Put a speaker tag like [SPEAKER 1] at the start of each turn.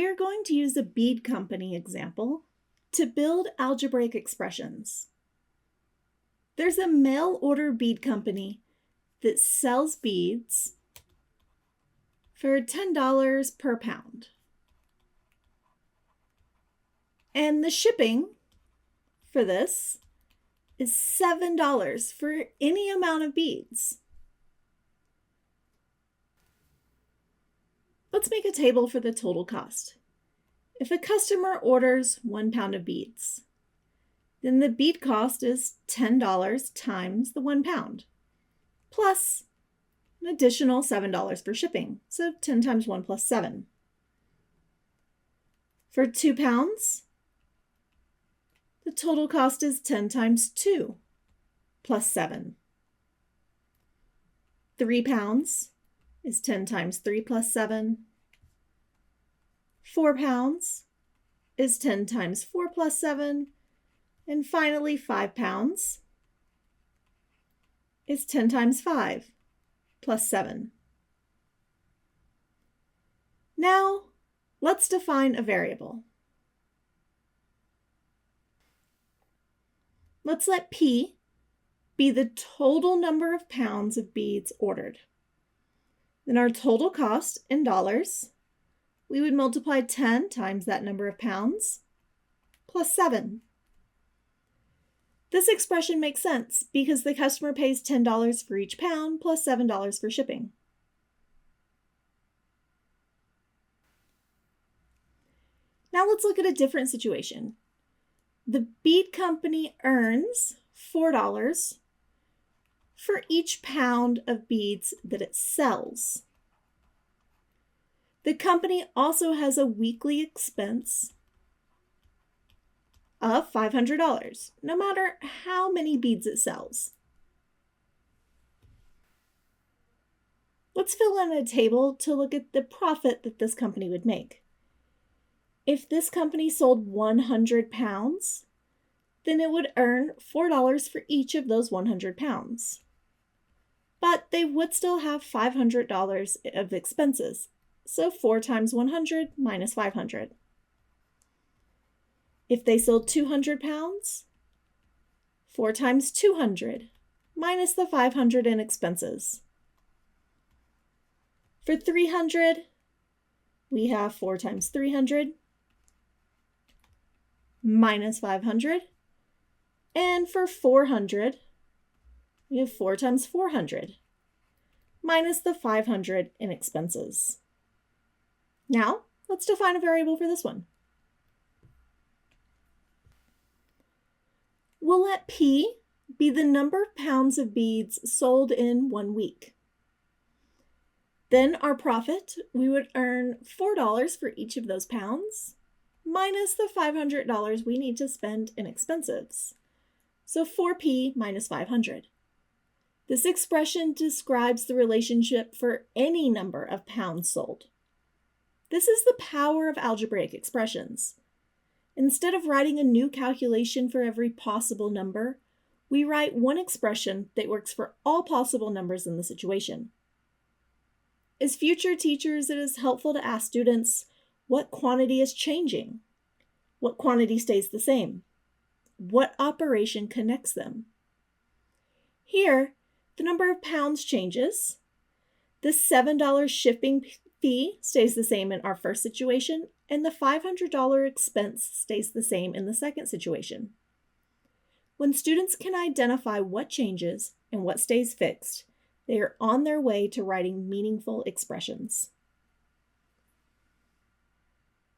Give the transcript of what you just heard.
[SPEAKER 1] we're going to use a bead company example to build algebraic expressions. There's a mail order bead company that sells beads for $10 per pound. And the shipping for this is $7 for any amount of beads. Let's make a table for the total cost. If a customer orders 1 pound of beads, then the bead cost is $10 times the 1 pound, plus an additional $7 for shipping, so 10 times 1 plus 7. For 2 pounds, the total cost is 10 times 2 plus 7. 3 pounds is 10 times 3 plus 7. 4 pounds is 10 times 4 plus 7. And finally, 5 pounds is 10 times 5 plus 7. Now, let's define a variable. Let's let P be the total number of pounds of beads ordered. Then our total cost in dollars, we would multiply 10 times that number of pounds plus 7. This expression makes sense because the customer pays $10 for each pound plus $7 for shipping. Now let's look at a different situation. The bead company earns $4 for each pound of beads that it sells. The company also has a weekly expense of $500, no matter how many beads it sells. Let's fill in a table to look at the profit that this company would make. If this company sold 100 pounds, then it would earn $4 for each of those 100 pounds. But they would still have $500 of expenses, so 4 times 100 minus 500. If they sold 200 pounds, 4 times 200 minus the 500 in expenses. For 300, we have 4 times 300 minus 500. And for 400, we have 4 times 400 minus the 500 in expenses. Now, let's define a variable for this one. We'll let P be the number of pounds of beads sold in 1 week. Then our profit, we would earn $4 for each of those pounds, minus the $500 we need to spend in expenses. So 4P minus 500. This expression describes the relationship for any number of pounds sold. This is the power of algebraic expressions. Instead of writing a new calculation for every possible number, we write one expression that works for all possible numbers in the situation. As future teachers, it is helpful to ask students what quantity is changing, what quantity stays the same, what operation connects them. Here, the number of pounds changes. The $7 shipping fee stays the same in our first situation, and the $500 expense stays the same in the second situation. When students can identify what changes and what stays fixed, they are on their way to writing meaningful expressions.